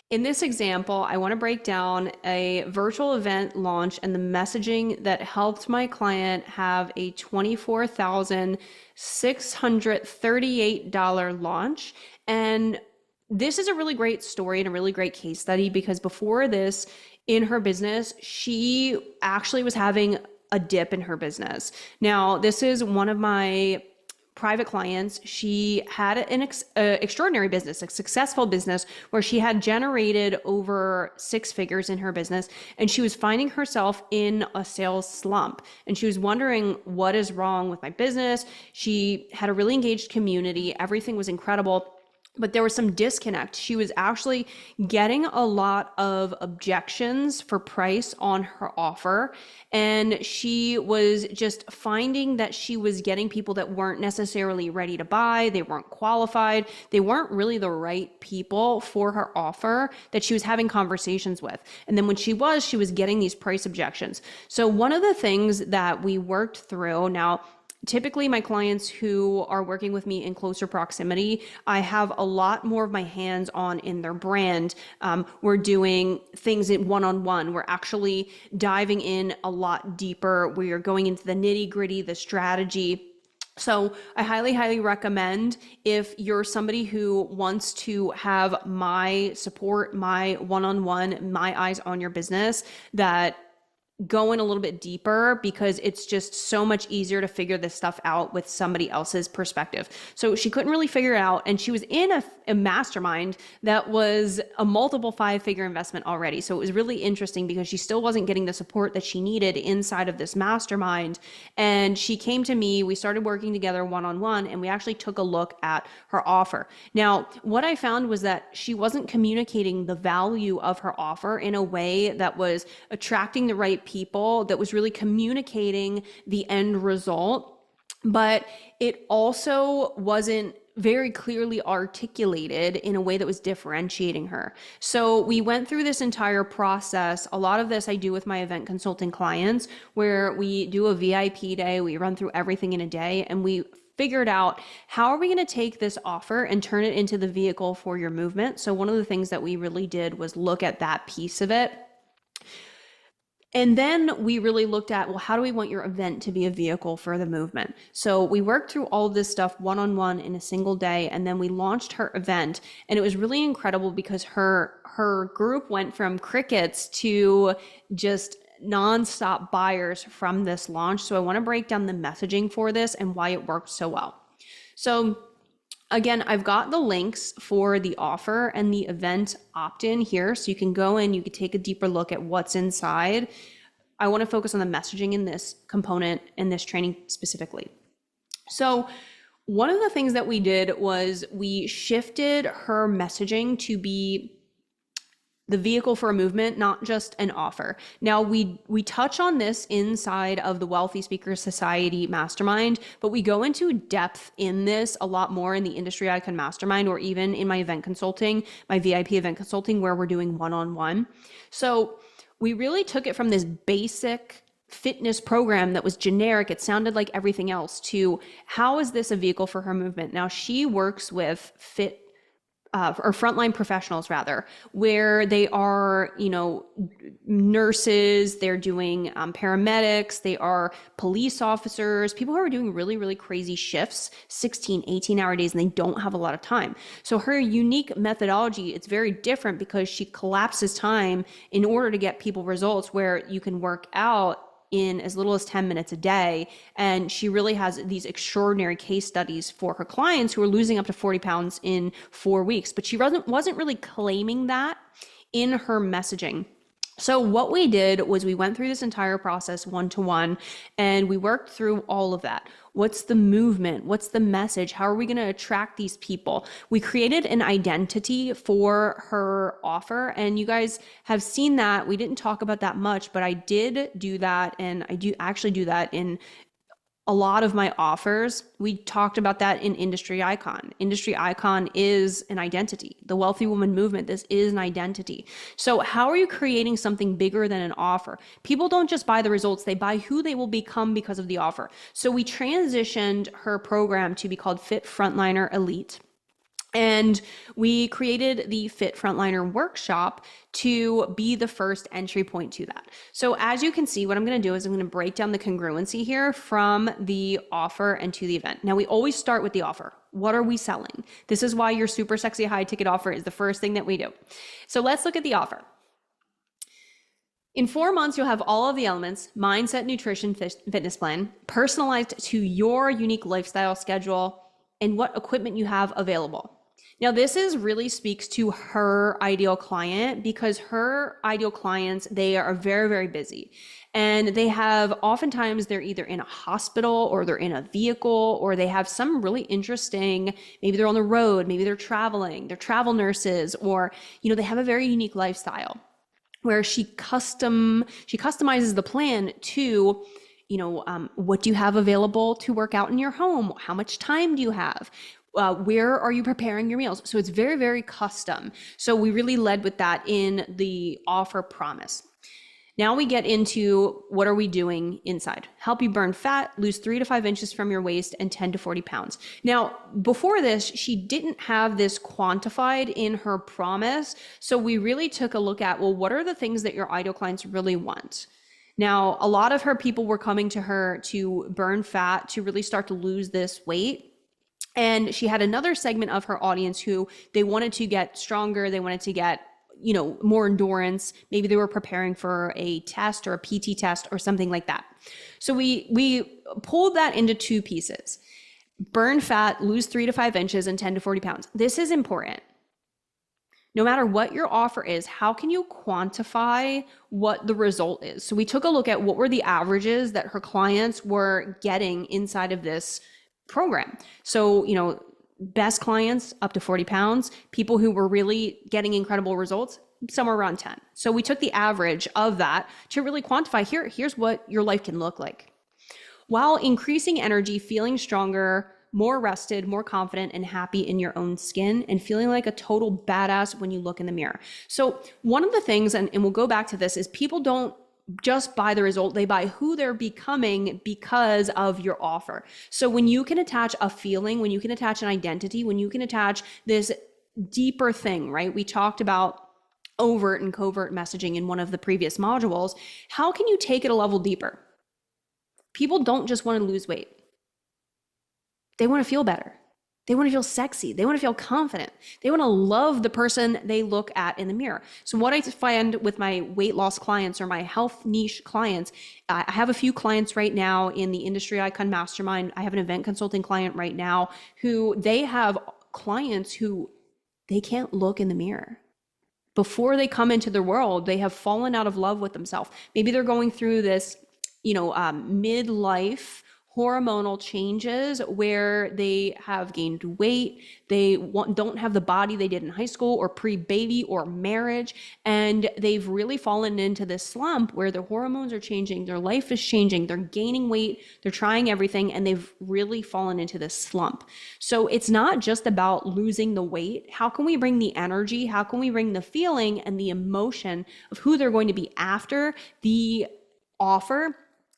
In this example, I want to break down a virtual event launch and the messaging that helped my client have a $24,638 launch. And this is a really great story and a really great case study because before this, in her business, she actually was having a dip in her business. Now, this is one of my private clients. She had an extraordinary business, a successful business where she had generated over six figures in her business, and she was finding herself in a sales slump. And she was wondering, what is wrong with my business? She had a really engaged community. Everything was incredible, but there was some disconnect. She was actually getting a lot of objections for price on her offer. And she was just finding that she was getting people that weren't necessarily ready to buy. They weren't qualified. They weren't really the right people for her offer that she was having conversations with. And then when she was getting these price objections. So one of the things that we worked through now, typically my clients who are working with me in closer proximity, I have a lot more of my hands on in their brand. We're doing things in one-on-one. We're actually diving in a lot deeper. We are going into the nitty gritty, the strategy. So I highly, highly recommend, if you're somebody who wants to have my support, my one-on-one, my eyes on your business, that go in a little bit deeper, because it's just so much easier to figure this stuff out with somebody else's perspective. So she couldn't really figure it out, and she was in a mastermind that was a multiple five-figure investment already. So it was really interesting because she still wasn't getting the support that she needed inside of this mastermind. And she came to me, we started working together one-on-one, and we actually took a look at her offer. Now, what I found was that she wasn't communicating the value of her offer in a way that was attracting the right people, that was really communicating the end result, but it also wasn't very clearly articulated in a way that was differentiating her. So we went through this entire process. A lot of this I do with my event consulting clients, where we do a VIP day, we run through everything in a day, and we figured out, how are we going to take this offer and turn it into the vehicle for your movement? So one of the things that we really did was look at that piece of it. And then we really looked at, well, how do we want your event to be a vehicle for the movement? So we worked through all of this stuff one-on-one in a single day, and then we launched her event. And it was really incredible because her group went from crickets to just nonstop buyers from this launch. So I want to break down the messaging for this and why it worked so well. So again, I've got the links for the offer and the event opt-in here, so you can go in, you can take a deeper look at what's inside. I want to focus on the messaging in this component, in this training specifically. So one of the things that we did was we shifted her messaging to be the vehicle for a movement, not just an offer. Now, we touch on this inside of the Wealthy Speakers Society Mastermind, but we go into depth in this a lot more in the Industry Icon Mastermind, or even in my event consulting, my VIP event consulting, where we're doing one-on-one. So we really took it from this basic fitness program that was generic, it sounded like everything else, to how is this a vehicle for her movement? Now, she works with or frontline professionals rather, where they are, nurses, they're doing paramedics, they are police officers, people who are doing really, really crazy shifts, 16, 18-hour days, and they don't have a lot of time. So her unique methodology, it's very different because she collapses time in order to get people results where you can work out in as little as 10 minutes a day. And she really has these extraordinary case studies for her clients who are losing up to 40 pounds in 4 weeks. But she wasn't really claiming that in her messaging. So what we did was we went through this entire process one-to-one, and we worked through all of that. What's the movement? What's the message? How are we going to attract these people? We created an identity for her offer, and you guys have seen that. We didn't talk about that much, but I did do that, and I do actually do that in a lot of my offers. We talked about that in Industry Icon. Industry Icon is an identity. The Wealthy Woman Movement, this is an identity. So how are you creating something bigger than an offer? People don't just buy the results, they buy who they will become because of the offer. So we transitioned her program to be called Fit Frontliner Elite. And we created the Fit Frontliner workshop to be the first entry point to that. So as you can see, what I'm going to do is I'm going to break down the congruency here from the offer and to the event. Now, we always start with the offer. What are we selling? This is why your super sexy high ticket offer is the first thing that we do. So let's look at the offer. In 4 months, you'll have all of the elements: mindset, nutrition, fitness plan, personalized to your unique lifestyle schedule and what equipment you have available. Now, this really speaks to her ideal client, because her ideal clients, they are very, very busy. And they have, oftentimes they're either in a hospital or they're in a vehicle, or they have some really interesting, maybe they're on the road, maybe they're traveling, they're travel nurses, or, they have a very unique lifestyle where she customizes the plan to, what do you have available to work out in your home? How much time do you have? Where are you preparing your meals? So it's very, very custom. So we really led with that in the offer promise. Now we get into what are we doing inside. Help you burn fat, lose 3 to 5 inches from your waist, and 10 to 40 pounds. Now, before this, she didn't have this quantified in her promise. So we really took a look at, well, what are the things that your ideal clients really want? Now, a lot of her people were coming to her to burn fat, to really start to lose this weight. And she had another segment of her audience who they wanted to get stronger. They wanted to get, more endurance. Maybe they were preparing for a test or a PT test or something like that. So we pulled that into 2 pieces: burn fat, lose 3 to 5 inches, and 10 to 40 pounds. This is important. No matter what your offer is, how can you quantify what the result is? So we took a look at what were the averages that her clients were getting inside of this program. So, best clients up to 40 pounds, people who were really getting incredible results, somewhere around 10. So we took the average of that to really quantify, here's what your life can look like. While increasing energy, feeling stronger, more rested, more confident, and happy in your own skin, and feeling like a total badass when you look in the mirror. So one of the things, and we'll go back to this, is people don't just buy the result, they buy who they're becoming because of your offer. So when you can attach a feeling, when you can attach an identity, when you can attach this deeper thing, right? We talked about overt and covert messaging in one of the previous modules. How can you take it a level deeper? People don't just want to lose weight. They want to feel better. They want to feel sexy. They want to feel confident. They want to love the person they look at in the mirror. So what I find with my weight loss clients or my health niche clients, I have a few clients right now in the Industry Icon Mastermind. I have an event consulting client right now who they have clients who they can't look in the mirror. Before they come into the world, they have fallen out of love with themselves. Maybe they're going through this, midlife hormonal changes where they have gained weight, they don't have the body they did in high school or pre-baby or marriage, and they've really fallen into this slump where their hormones are changing, their life is changing, they're gaining weight, they're trying everything, and they've really fallen into this slump. So it's not just about losing the weight. How can we bring the energy? How can we bring the feeling and the emotion of who they're going to be after the offer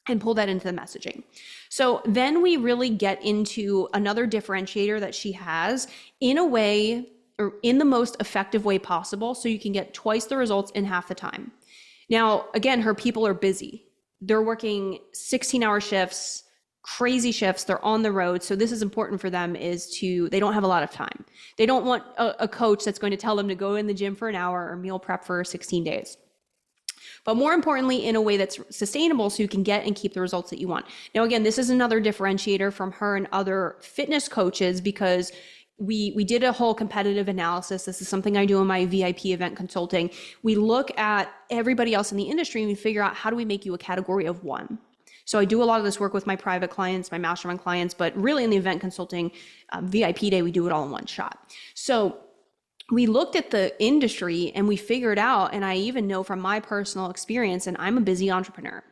and pull that into the messaging? So then we really get into another differentiator that she has in a way, or in the most effective way possible, so you can get twice the results in half the time. Now, again, her people are busy. They're working 16-hour shifts, crazy shifts. They're on the road. So this is important for them, they don't have a lot of time. They don't want a coach that's going to tell them to go in the gym for an hour or meal prep for 16 days. But more importantly, in a way that's sustainable so you can get and keep the results that you want. Now, again, this is another differentiator from her and other fitness coaches, because we did a whole competitive analysis. This is something I do in my VIP event consulting. We look at everybody else in the industry and we figure out, how do we make you a category of one? So I do a lot of this work with my private clients, my mastermind clients, but really in the event consulting VIP day, we do it all in one shot. So we looked at the industry and we figured out, and I even know from my personal experience, and I'm a busy entrepreneur.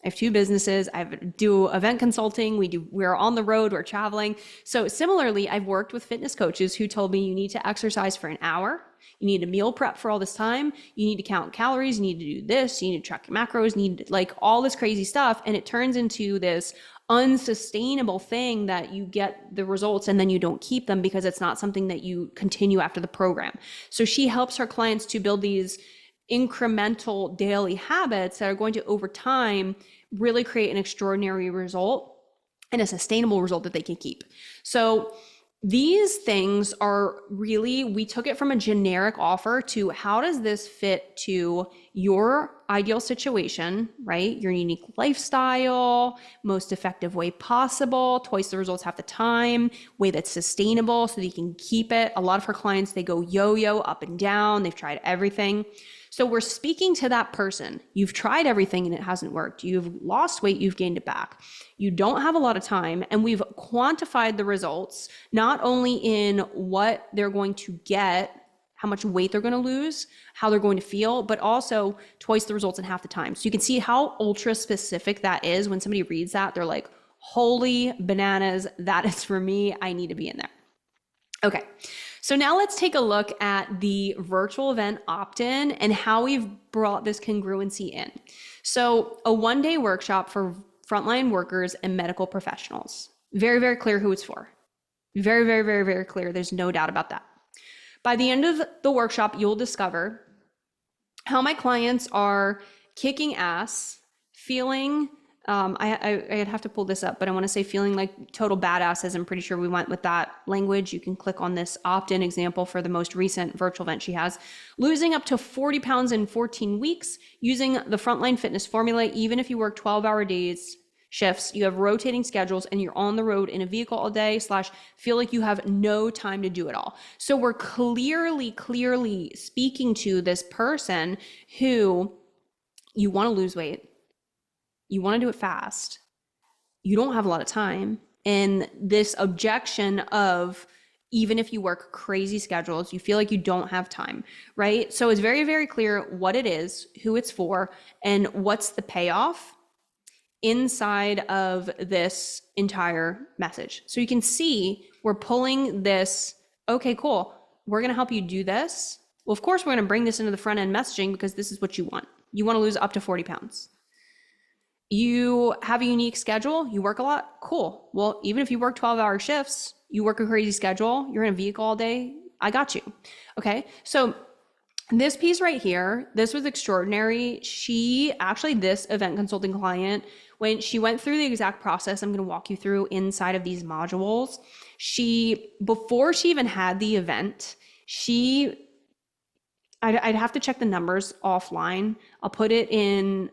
I have 2 businesses. I do event consulting. We're on the road, we're traveling. So similarly, I've worked with fitness coaches who told me you need to exercise for an hour. You need to meal prep for all this time. You need to count calories. You need to do this. You need to track your macros. You need like all this crazy stuff. And it turns into this unsustainable thing that you get the results and then you don't keep them because it's not something that you continue after the program. So she helps her clients to build these incremental daily habits that are going to, over time, really create an extraordinary result and a sustainable result that they can keep. So these things are really, we took it from a generic offer to how does this fit to your ideal situation, right? Your unique lifestyle, most effective way possible, twice the results, half the time, way that's sustainable so that you can keep it. A lot of her clients, they go yo-yo up and down. They've tried everything. So we're speaking to that person. You've tried everything and it hasn't worked. You've lost weight, you've gained it back. You don't have a lot of time, and we've quantified the results, not only in what they're going to get, how much weight they're going to lose, how they're going to feel, but also twice the results in half the time. So you can see how ultra specific that is. When somebody reads that, they're like, holy bananas, that is for me. I need to be in there. Okay, so now let's take a look at the virtual event opt-in and how we've brought this congruency in. So a one-day workshop for frontline workers and medical professionals. Very, very clear who it's for. Very, very, very, very clear. There's no doubt about that. By the end of the workshop, you'll discover how my clients are kicking ass, feeling I'd have to pull this up, but I want to say feeling like total badasses. I'm pretty sure we went with that language. You can click on this opt-in example for the most recent virtual event she has. Losing up to 40 pounds in 14 weeks using the Frontline Fitness formula. Even if you work 12-hour days, shifts, you have rotating schedules, and you're on the road in a vehicle all day / feel like you have no time to do it all. So we're clearly speaking to this person who, you want to lose weight. You want to do it fast. You don't have a lot of time. And this objection of, even if you work crazy schedules, you feel like you don't have time, right? So it's very, very clear what it is, who it's for, and what's the payoff inside of this entire message. So you can see we're pulling this, okay, cool. We're going to help you do this. Well, of course, we're going to bring this into the front end messaging because this is what you want. You want to lose up to 40 pounds. You have a unique schedule, you work a lot, cool. Well, even if you work 12-hour shifts, you work a crazy schedule, you're in a vehicle all day, I got you. Okay, so this piece right here, this was extraordinary. This event consulting client, when she went through the exact process I'm gonna walk you through inside of these modules, before she even had the event, I'd have to check the numbers offline. I'll put it in,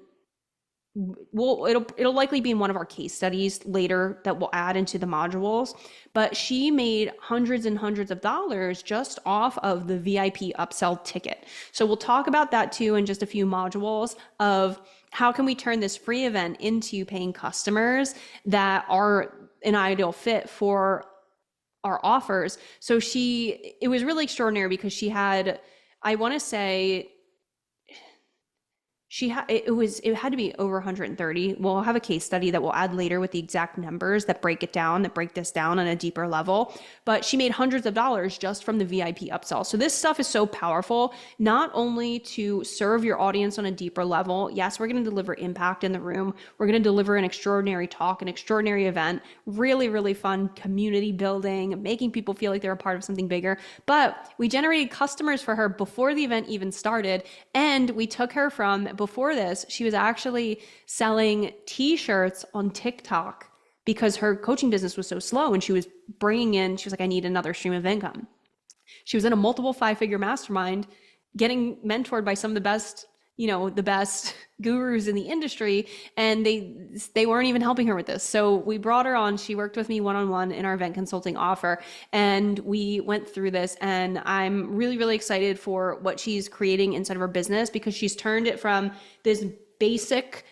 well, it'll likely be in one of our case studies later that we'll add into the modules, but she made hundreds and hundreds of dollars just off of the VIP upsell ticket. So we'll talk about that too in just a few modules of how can we turn this free event into paying customers that are an ideal fit for our offers. So it was really extraordinary because she had, I want to say, it had to be over 130. We'll have a case study that we'll add later with the exact numbers that break this down on a deeper level. But she made hundreds of dollars just from the VIP upsell. So this stuff is so powerful, not only to serve your audience on a deeper level. Yes, we're going to deliver impact in the room. We're going to deliver an extraordinary talk, an extraordinary event, really, really fun community building, making people feel like they're a part of something bigger. But we generated customers for her before the event even started. And we took her from, before this, she was actually selling t-shirts on TikTok because her coaching business was so slow, and she was like, I need another stream of income. She was in a multiple 5-figure mastermind getting mentored by some of the best gurus in the industry, and they weren't even helping her with this. So we brought her on. She worked with me one-on-one in our event consulting offer, and we went through this, and I'm really, really excited for what she's creating inside of her business, because she's turned it from this basic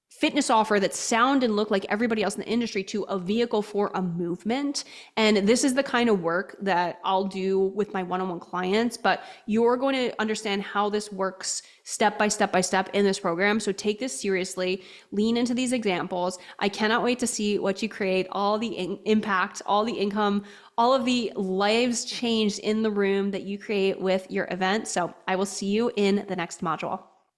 fitness offer that sound and look like everybody else in the industry to a vehicle for a movement. And this is the kind of work that I'll do with my one-on-one clients, but you're going to understand how this works step by step in this program. So take this seriously, lean into these examples. I cannot wait to see what you create, all the impact, all the income, all of the lives changed in the room that you create with your event. So I will see you in the next module.